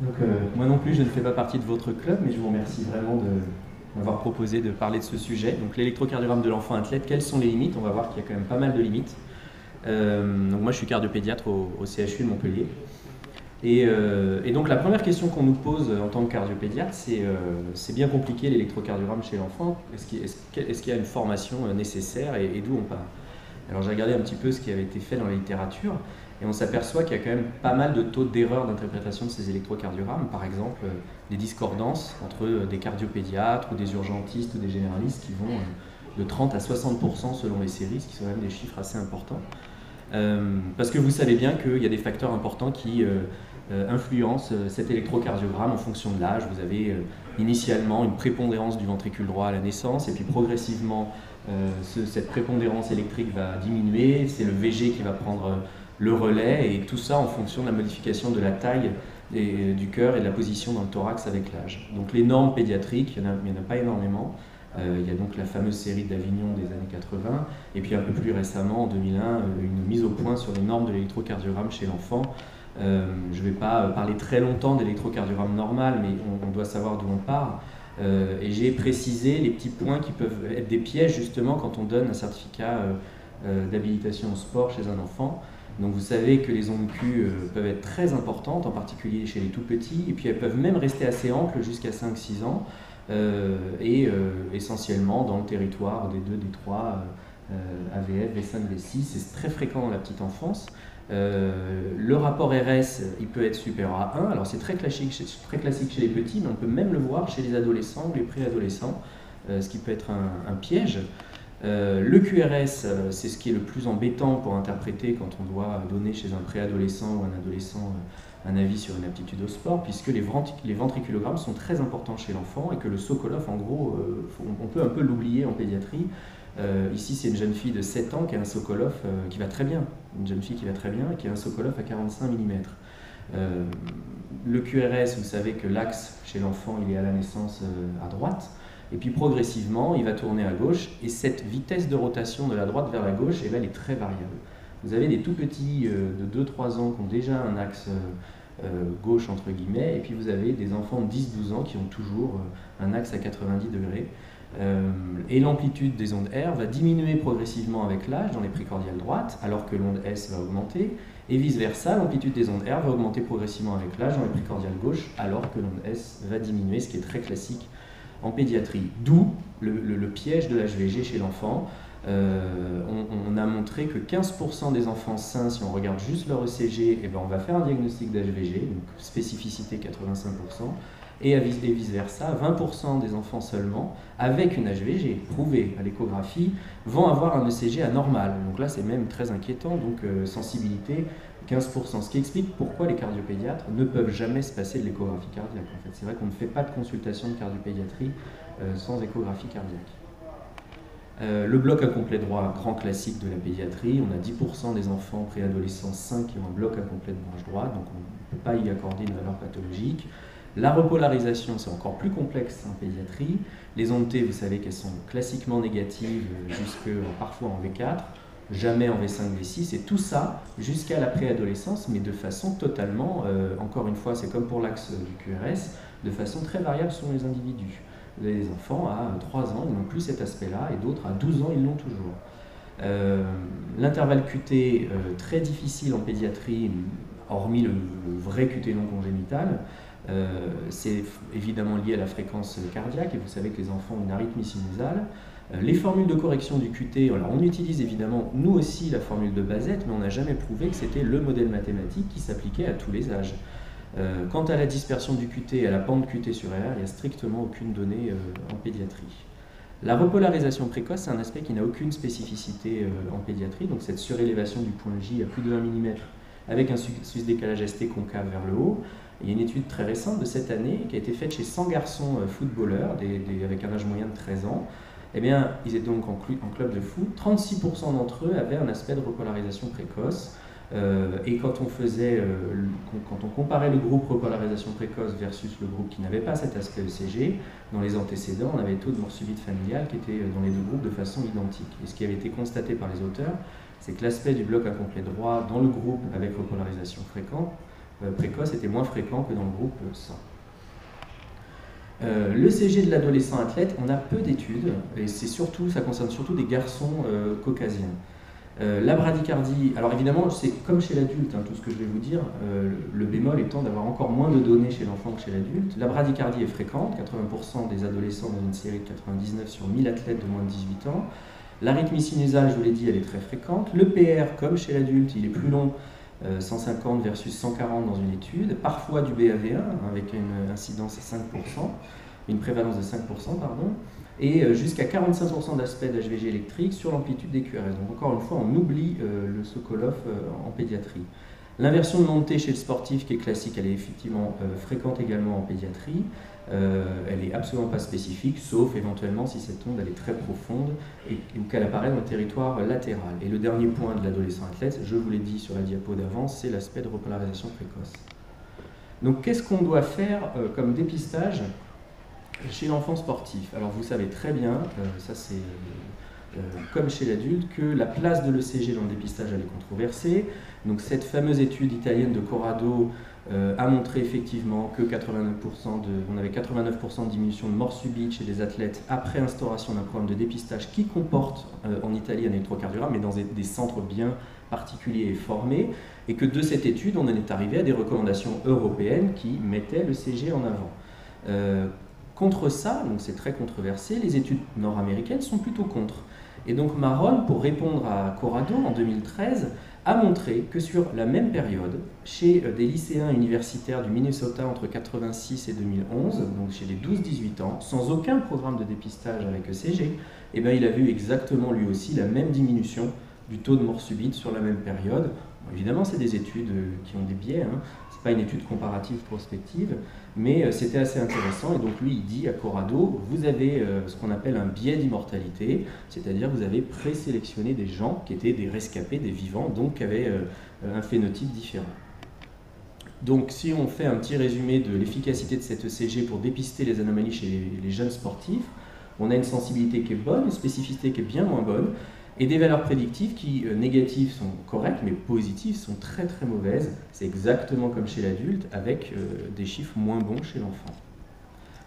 Donc, moi non plus, je ne fais pas partie de votre club, mais je vous remercie vraiment de m'avoir proposé de parler de ce sujet. Donc, l'électrocardiogramme de l'enfant athlète, quelles sont les limites? On va voir qu'il y a quand même pas mal de limites. Donc, moi, je suis cardiopédiatre au CHU de Montpellier. Et donc, la première question qu'on nous pose en tant que cardiopédiatre, c'est bien compliqué l'électrocardiogramme chez l'enfant. Est-ce qu'il y a une formation nécessaire et d'où on part? Alors, j'ai regardé un petit peu ce qui avait été fait dans la littérature. Et on s'aperçoit qu'il y a quand même pas mal de taux d'erreur d'interprétation de ces électrocardiogrammes. Par exemple, des discordances entre des cardiopédiatres ou des urgentistes ou des généralistes qui vont de 30 à 60% selon les séries, ce qui sont quand même des chiffres assez importants. Parce que vous savez bien qu'il y a des facteurs importants qui influencent cet électrocardiogramme en fonction de l'âge. Vous avez initialement une prépondérance du ventricule droit à la naissance, et puis progressivement, cette prépondérance électrique va diminuer. C'est le VG qui va prendre le relais, et tout ça en fonction de la modification de la taille du cœur et de la position dans le thorax avec l'âge. Donc les normes pédiatriques, il n'y en a pas énormément. Il y a donc la fameuse série d'Avignon des années 80, et puis un peu plus récemment, en 2001, une mise au point sur les normes de l'électrocardiogramme chez l'enfant. Je ne vais pas parler très longtemps d'électrocardiogramme normal, mais on doit savoir d'où on part. Et j'ai précisé les petits points qui peuvent être des pièges justement quand on donne un certificat d'habilitation au sport chez un enfant. Donc vous savez que les ondes Q peuvent être très importantes, en particulier chez les tout petits, et puis elles peuvent même rester assez amples jusqu'à 5-6 ans, essentiellement dans le territoire des 2, des 3, AVF, V5, V6, c'est très fréquent dans la petite enfance. Le rapport RS, il peut être supérieur à 1, alors c'est très classique chez les petits, mais on peut même le voir chez les adolescents ou les préadolescents, ce qui peut être un piège. Le QRS, c'est ce qui est le plus embêtant pour interpréter quand on doit donner chez un préadolescent ou un adolescent un avis sur une aptitude au sport, puisque les ventriculogrammes sont très importants chez l'enfant, et que le Sokolov, en gros, on peut un peu l'oublier en pédiatrie. Ici, c'est une jeune fille de 7 ans qui a un Sokolov qui va très bien, une jeune fille qui va très bien, et qui a un Sokolov à 45 mm. Le QRS, vous savez que l'axe chez l'enfant, il est à la naissance à droite, et puis progressivement, il va tourner à gauche, et cette vitesse de rotation de la droite vers la gauche, elle est très variable. Vous avez des tout petits de 2-3 ans qui ont déjà un axe gauche, entre guillemets, et puis vous avez des enfants de 10-12 ans qui ont toujours un axe à 90 degrés. Et l'amplitude des ondes R va diminuer progressivement avec l'âge dans les précordiales droites, alors que l'onde S va augmenter, et vice-versa, l'amplitude des ondes R va augmenter progressivement avec l'âge dans les précordiales gauches, alors que l'onde S va diminuer, ce qui est très classique en pédiatrie. D'où le piège de l'HVG chez l'enfant. On a montré que 15% des enfants sains, si on regarde juste leur ECG, on va faire un diagnostic d'HVG, donc spécificité 85%, et vice-versa, 20% des enfants seulement, avec une HVG prouvée à l'échographie, vont avoir un ECG anormal. Donc là, c'est même très inquiétant, donc sensibilité 15%, ce qui explique pourquoi les cardiopédiatres ne peuvent jamais se passer de l'échographie cardiaque. En fait, c'est vrai qu'on ne fait pas de consultation de cardiopédiatrie sans échographie cardiaque. Le bloc incomplet droit, grand classique de la pédiatrie, on a 10% des enfants préadolescents sains qui ont un bloc incomplet de branche droite, donc on ne peut pas y accorder une valeur pathologique. La repolarisation, c'est encore plus complexe en pédiatrie. Les ondes T, vous savez qu'elles sont classiquement négatives jusque parfois en V4, jamais en V5, V6, et tout ça jusqu'à la préadolescence, mais de façon totalement, encore une fois, c'est comme pour l'axe du QRS, de façon très variable selon les individus. Vous avez des enfants à 3 ans, ils n'ont plus cet aspect-là, et d'autres à 12 ans, ils l'ont toujours. L'intervalle QT, très difficile en pédiatrie, hormis le vrai QT non congénital. C'est évidemment lié à la fréquence cardiaque, et vous savez que les enfants ont une arythmie sinusale. Les formules de correction du QT, alors on utilise évidemment nous aussi la formule de Bazette, mais on n'a jamais prouvé que c'était le modèle mathématique qui s'appliquait à tous les âges. Quant à la dispersion du QT et à la pente QT sur R, il n'y a strictement aucune donnée en pédiatrie. La repolarisation précoce, c'est un aspect qui n'a aucune spécificité en pédiatrie, donc cette surélévation du point J à plus de 1 mm avec un sus-décalage ST concave vers le haut. Il y a une étude très récente de cette année qui a été faite chez 100 garçons footballeurs avec un âge moyen de 13 ans. Eh bien, ils étaient donc en club de foot. 36% d'entre eux avaient un aspect de repolarisation précoce. Et quand on comparait le groupe repolarisation précoce versus le groupe qui n'avait pas cet aspect ECG, dans les antécédents, on avait taux de mort subite familiale qui était dans les deux groupes de façon identique. Et ce qui avait été constaté par les auteurs, c'est que l'aspect du bloc incomplet droit dans le groupe avec repolarisation fréquente précoce était moins fréquent que dans le groupe sain. L'ECG de l'adolescent athlète, on a peu d'études, et ça concerne surtout des garçons caucasiens. La bradycardie, alors évidemment, c'est comme chez l'adulte, tout ce que je vais vous dire, le bémol étant d'avoir encore moins de données chez l'enfant que chez l'adulte. La bradycardie est fréquente, 80% des adolescents dans une série de 99 sur 1000 athlètes de moins de 18 ans. L'arythmie sinusale, je vous l'ai dit, elle est très fréquente. Le PR, comme chez l'adulte, il est plus long, 150 versus 140 dans une étude. Parfois du BAV1, avec une incidence à 5%, une prévalence de 5%, pardon. Et jusqu'à 45% d'aspect d'HVG électrique sur l'amplitude des QRS. Donc encore une fois, on oublie le Sokolov en pédiatrie. L'inversion de montée chez le sportif, qui est classique, elle est effectivement fréquente également en pédiatrie. Elle n'est absolument pas spécifique, sauf éventuellement si cette onde elle est très profonde ou qu'elle apparaît dans le territoire latéral. Et le dernier point de l'adolescent athlète, je vous l'ai dit sur la diapo d'avant, c'est l'aspect de repolarisation précoce. Donc qu'est-ce qu'on doit faire comme dépistage chez l'enfant sportif? Alors vous savez très bien, ça c'est comme chez l'adulte, que la place de l'ECG dans le dépistage elle est controversée. Donc cette fameuse étude italienne de Corrado a montré effectivement que on avait 89% de diminution de mort subite chez les athlètes après instauration d'un programme de dépistage qui comporte en Italie un électrocardiogramme, mais dans des centres bien particuliers et formés, et que de cette étude on en est arrivé à des recommandations européennes qui mettaient l'ECG en avant. Contre ça, donc c'est très controversé, les études nord-américaines sont plutôt contre. Et donc Maron, pour répondre à Corrado en 2013, a montré que sur la même période, chez des lycéens universitaires du Minnesota entre 86 et 2011, donc chez les 12-18 ans, sans aucun programme de dépistage avec ECG, eh bien, il a vu exactement lui aussi la même diminution du taux de mort subite sur la même période. Bon, évidemment, c'est des études qui ont des biais, ce n'est pas une étude comparative prospective, mais c'était assez intéressant. Et donc lui, il dit à Corrado, vous avez ce qu'on appelle un biais d'immortalité, c'est-à-dire vous avez présélectionné des gens qui étaient des rescapés, des vivants, donc qui avaient un phénotype différent. Donc si on fait un petit résumé de l'efficacité de cette ECG pour dépister les anomalies chez les jeunes sportifs, on a une sensibilité qui est bonne, une spécificité qui est bien moins bonne, et des valeurs prédictives qui, négatives, sont correctes, mais positives sont très très mauvaises. C'est exactement comme chez l'adulte, avec des chiffres moins bons chez l'enfant.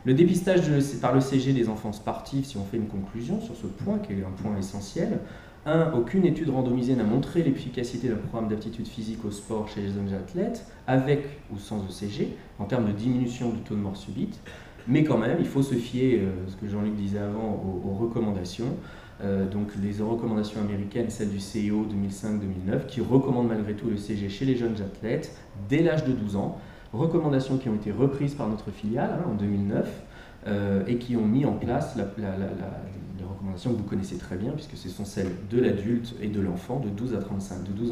Le dépistage par l'ECG des enfants sportifs, si on fait une conclusion sur ce point, qui est un point essentiel, aucune étude randomisée n'a montré l'efficacité d'un programme d'aptitude physique au sport chez les jeunes athlètes, avec ou sans ECG, en termes de diminution du taux de mort subite. Mais quand même, il faut se fier, ce que Jean-Luc disait avant, aux recommandations. Donc les recommandations américaines, celles du CIO 2005-2009, qui recommandent malgré tout le CG chez les jeunes athlètes dès l'âge de 12 ans, recommandations qui ont été reprises par notre filiale en 2009 et qui ont mis en place les recommandations que vous connaissez très bien, puisque ce sont celles de l'adulte et de l'enfant de 12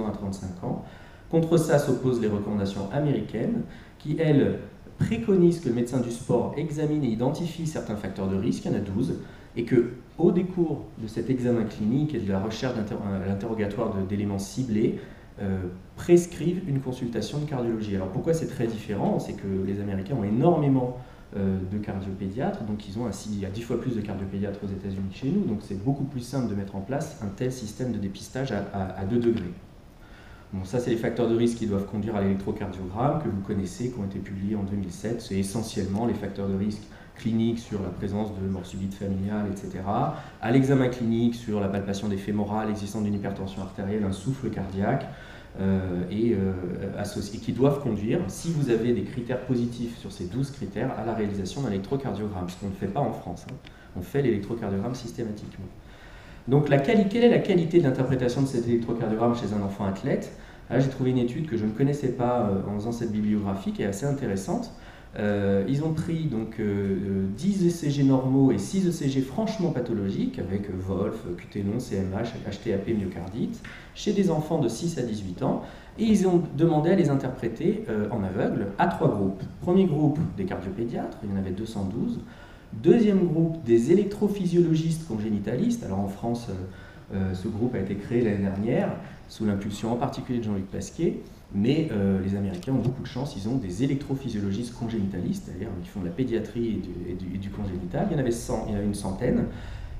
ans à 35 ans. Contre ça s'opposent les recommandations américaines qui, elles, préconisent que le médecin du sport examine et identifie certains facteurs de risque, il y en a 12, et qu'au décours de cet examen clinique et de la recherche l'interrogatoire d'éléments ciblés, prescrivent une consultation de cardiologie. Alors pourquoi c'est très différent? C'est que les Américains ont énormément de cardiopédiatres, donc il y a 10 fois plus de cardiopédiatres aux États-Unis que chez nous, donc c'est beaucoup plus simple de mettre en place un tel système de dépistage à 2 degrés. Bon, ça, c'est les facteurs de risque qui doivent conduire à l'électrocardiogramme, que vous connaissez, qui ont été publiés en 2007. C'est essentiellement les facteurs de risque cliniques sur la présence de mort subite familiale, etc. À l'examen clinique sur la palpation des fémorales, l'existence d'une hypertension artérielle, un souffle cardiaque, et qui doivent conduire, si vous avez des critères positifs sur ces 12 critères, à la réalisation d'un électrocardiogramme, ce qu'on ne fait pas en France. On fait l'électrocardiogramme systématiquement. Donc quelle est la qualité de l'interprétation de cet électrocardiogramme chez un enfant athlète? Là, j'ai trouvé une étude que je ne connaissais pas en faisant cette bibliographie, qui est assez intéressante. Ils ont pris donc 10 ECG normaux et 6 ECG franchement pathologiques, avec Wolf, QT long, CMH, HTAP, myocardite, chez des enfants de 6 à 18 ans, et ils ont demandé à les interpréter en aveugle à 3 groupes. Premier groupe, des cardiopédiatres, il y en avait 212. Deuxième groupe, des électrophysiologistes congénitalistes. Alors en France, ce groupe a été créé l'année dernière, sous l'impulsion en particulier de Jean-Luc Pasquier, mais les Américains ont beaucoup de chance, ils ont des électrophysiologistes congénitalistes, c'est-à-dire qui font de la pédiatrie et du congénital. Il y en avait une centaine,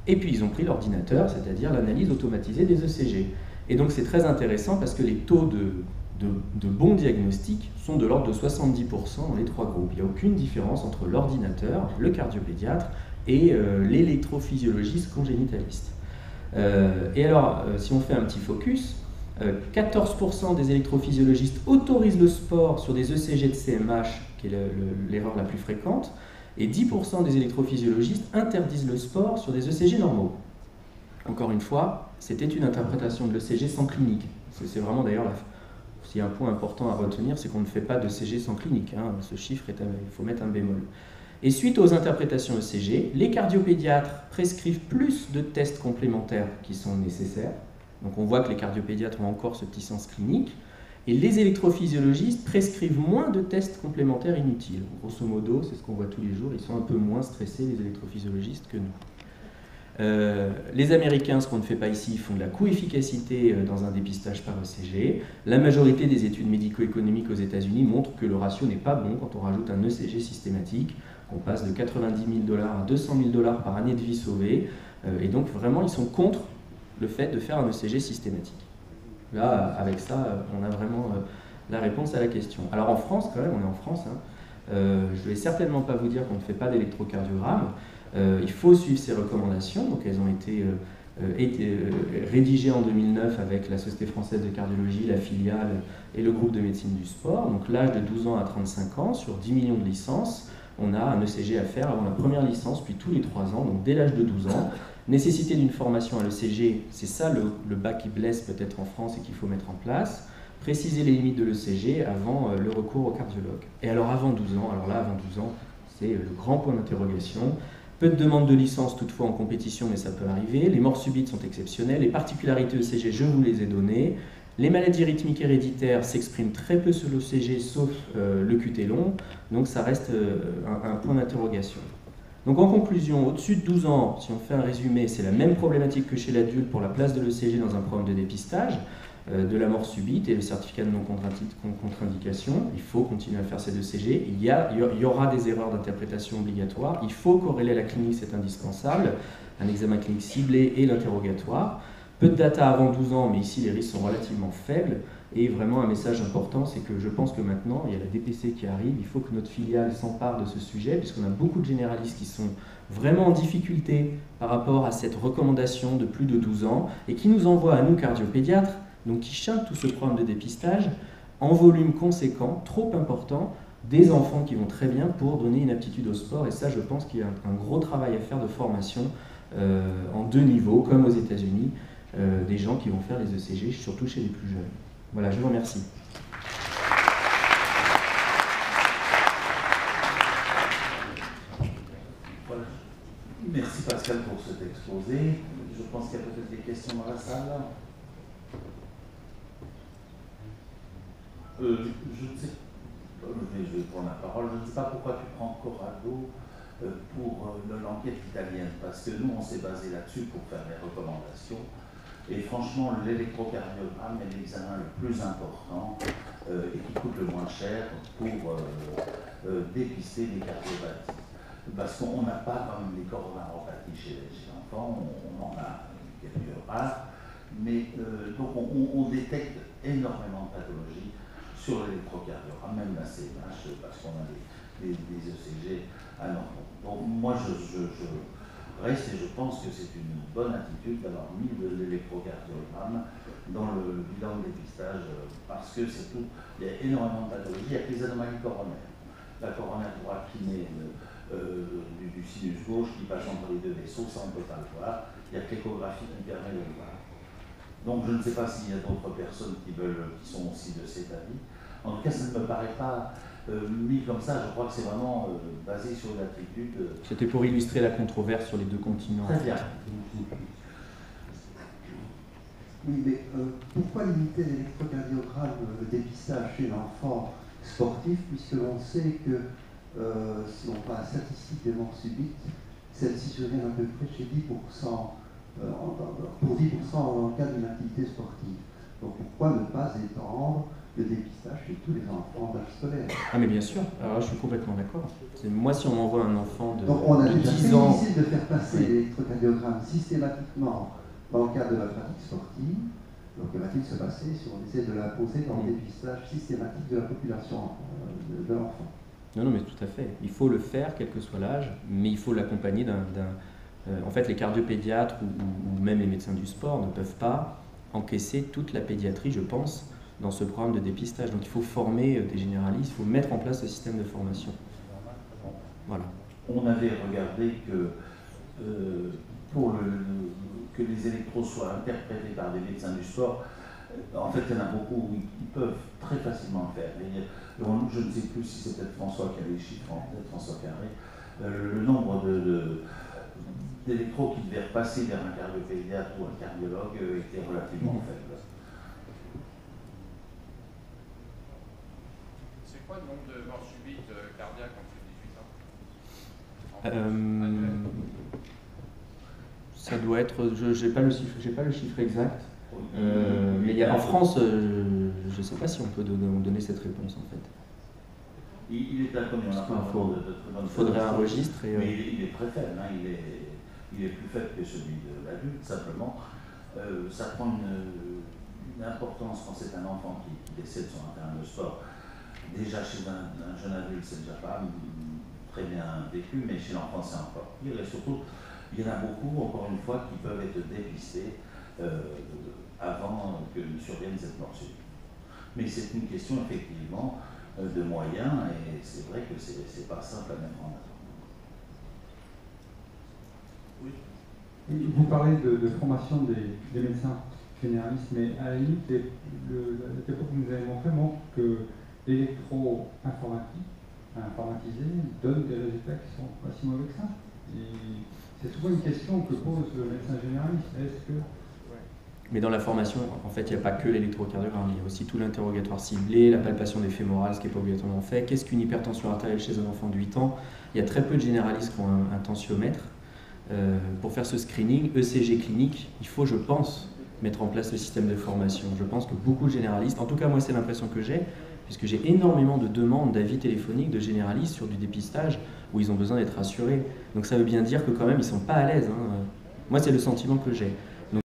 et puis ils ont pris l'ordinateur, c'est-à-dire l'analyse automatisée des ECG. Et donc c'est très intéressant parce que les taux de de bons diagnostics sont de l'ordre de 70% dans les trois groupes. Il n'y a aucune différence entre l'ordinateur, le cardiopédiatre et l'électrophysiologiste congénitaliste. Et alors, si on fait un petit focus, 14% des électrophysiologistes autorisent le sport sur des ECG de CMH, qui est l'erreur la plus fréquente, et 10% des électrophysiologistes interdisent le sport sur des ECG normaux. Encore une fois, c'était une interprétation de l'ECG sans clinique. C'est vraiment d'ailleurs, s'il y a un point important à retenir, c'est qu'on ne fait pas de CG sans clinique. Hein. Ce chiffre, il faut mettre un bémol. Et suite aux interprétations ECG, les cardiopédiatres prescrivent plus de tests complémentaires qui sont nécessaires. Donc on voit que les cardiopédiatres ont encore ce petit sens clinique. Et les électrophysiologistes prescrivent moins de tests complémentaires inutiles. Grosso modo, c'est ce qu'on voit tous les jours, ils sont un peu moins stressés, les électrophysiologistes, que nous. Les Américains, ce qu'on ne fait pas ici, font de la coefficacité dans un dépistage par ECG. La majorité des études médico-économiques aux États-Unis montrent que le ratio n'est pas bon quand on rajoute un ECG systématique. On passe de 90 000 $ à 200 000 $ par année de vie sauvée. Et donc vraiment, ils sont contre le fait de faire un ECG systématique. Là, avec ça, on a vraiment la réponse à la question. Alors en France, quand même, on est en France, hein, je ne vais certainement pas vous dire qu'on ne fait pas d'électrocardiogramme. Il faut suivre ces recommandations. Donc elles ont été rédigées en 2009 avec la Société française de cardiologie, la filiale et le groupe de médecine du sport. Donc l'âge de 12 ans à 35 ans, sur 10 millions de licences, on a un ECG à faire avant la première licence, puis tous les 3 ans, donc dès l'âge de 12 ans. Nécessité d'une formation à l'ECG, c'est ça le bas qui blesse peut-être en France et qu'il faut mettre en place. Préciser les limites de l'ECG avant le recours au cardiologue. Et alors avant 12 ans, alors là avant 12 ans, c'est le grand point d'interrogation. Peu de demandes de licence toutefois en compétition, mais ça peut arriver. Les morts subites sont exceptionnelles. Les particularités ECG, je vous les ai données. Les maladies rythmiques héréditaires s'expriment très peu sur l'ECG, sauf le QT long. Donc ça reste un point d'interrogation. Donc en conclusion, au-dessus de 12 ans, si on fait un résumé, c'est la même problématique que chez l'adulte pour la place de l'ECG dans un programme de dépistage, de la mort subite et le certificat de non-contre-indication. Il faut continuer à faire ces ECG. Il y aura des erreurs d'interprétation obligatoires. Il faut corréler la clinique, c'est indispensable. Un examen clinique ciblé et l'interrogatoire. Peu de data avant 12 ans, mais ici les risques sont relativement faibles. Et vraiment un message important, c'est que je pense que maintenant, il y a la DPC qui arrive, il faut que notre filiale s'empare de ce sujet, puisqu'on a beaucoup de généralistes qui sont vraiment en difficulté par rapport à cette recommandation de plus de 12 ans, et qui nous envoient à nous, cardiopédiatres, donc qui chantent tout ce programme de dépistage, en volume conséquent, trop important, des enfants qui vont très bien pour donner une aptitude au sport, et ça je pense qu'il y a un gros travail à faire de formation en 2 niveaux, comme aux États-Unis, des gens qui vont faire les ECG, surtout chez les plus jeunes. Voilà, je vous remercie. Voilà. Merci Pascal pour cet exposé. Je pense qu'il y a peut-être des questions dans la salle. Je ne sais pas, je vais prendre la parole. Je ne sais pas pourquoi tu prends Corrado pour l'enquête italienne, parce que nous, on s'est basé là-dessus pour faire les recommandations. Et franchement, l'électrocardiogramme est l'examen le plus important et qui coûte le moins cher pour dépister les cardiopathies. Parce qu'on n'a pas quand même les coronaropathies chez l'enfant, on en a quelques rares, mais donc on détecte énormément de pathologies sur l'électrocardiogramme, même la CMH, parce qu'on a des ECG anormaux. Donc moi, je reste et je pense que c'est une bonne attitude d'avoir mis de l'électrocardiogramme dans le bilan de dépistage parce que c'est tout. Il y a énormément de pathologies, il y a les anomalies coronaires. La coronaire droite qui naît du sinus gauche qui passe entre les 2 vaisseaux, ça on ne peut pas le voir. Il y a que l'échographie qui permet de le voir. Donc je ne sais pas s'il y a d'autres personnes qui sont aussi de cet avis. En tout cas, ça ne me paraît pas mis comme ça, je crois que c'est vraiment basé sur l'attitude. C'était pour illustrer la controverse sur les 2 continents. Très bien. Oui, mais pourquoi limiter l'électrocardiogramme dépistage chez l'enfant sportif, puisque l'on sait que si on prend la statistique des morts subites, celle-ci survient à peu près chez 10%, pour 10% en cas d'une activité sportive. Donc pourquoi ne pas étendre le dépistage chez tous les enfants d'âge scolaire? Ah mais bien sûr, alors là, je suis complètement d'accord. Moi si on m'envoie un enfant de, donc on a de déjà 10 ans... essayé de faire passer l'électrocardiogramme systématiquement dans le cadre de la pratique sportive. Donc que va-t-il se passer si on essaie de l'imposer dans le dépistage systématique de la population de l'enfant? Non, non, mais tout à fait. Il faut le faire, quel que soit l'âge, mais il faut l'accompagner d'un... en fait, les cardiopédiatres ou même les médecins du sport ne peuvent pas encaisser toute la pédiatrie, je pense, dans ce programme de dépistage. Donc il faut former des généralistes, il faut mettre en place ce système de formation. Voilà. On avait regardé que pour que les électros soient interprétés par des médecins du sport, en fait, il y en a beaucoup qui peuvent très facilement le faire. Je ne sais plus si c'est peut-être François qui avait les chiffres, peut-être François Carré, le nombre d'électros qui devaient repasser vers un cardiopédiatre ou un cardiologue était relativement faible. C'est quoi le nombre de morts subites cardiaques en dessous de 18 ans Ça doit être, j'ai pas le chiffre exact, mais en France, je ne sais pas si on peut donner cette réponse en fait. Il est inconnu, on n'a pas il faudrait un registre. Mais il est très faible, hein, il est plus faible que celui de l'adulte, simplement. Ça prend une importance quand c'est un enfant qui décède sur un terrain de sport. Déjà chez un jeune adulte, c'est déjà pas très bien vécu, mais chez l'enfant, c'est encore pire. Et surtout, il y en a beaucoup, encore une fois, qui peuvent être dépistés avant que ne survienne cette mort subite. Mais c'est une question, effectivement, de moyens, et c'est vrai que c'est pas simple à mettre en œuvre. Oui. Vous parlez de formation des médecins généralistes, mais à la limite, la diapo que nous avez montré montre que l'électro-informatisé donne des résultats qui sont pas si mauvais que ça. Et c'est souvent une question que pose le médecin généraliste. Est-ce que... Mais dans la formation, en fait, il n'y a pas que l'électrocardiogramme, il y a aussi tout l'interrogatoire ciblé, la palpation des fémorales, ce qui n'est pas obligatoirement fait. Qu'est-ce qu'une hypertension artérielle chez un enfant de 8 ans? Il y a très peu de généralistes qui ont un tensiomètre. Pour faire ce screening, ECG clinique, il faut, je pense, mettre en place le système de formation. Je pense que beaucoup de généralistes, en tout cas moi c'est l'impression que j'ai, puisque j'ai énormément de demandes d'avis téléphoniques de généralistes sur du dépistage où ils ont besoin d'être rassurés. Donc ça veut bien dire que quand même ils ne sont pas à l'aise. Hein. Moi c'est le sentiment que j'ai.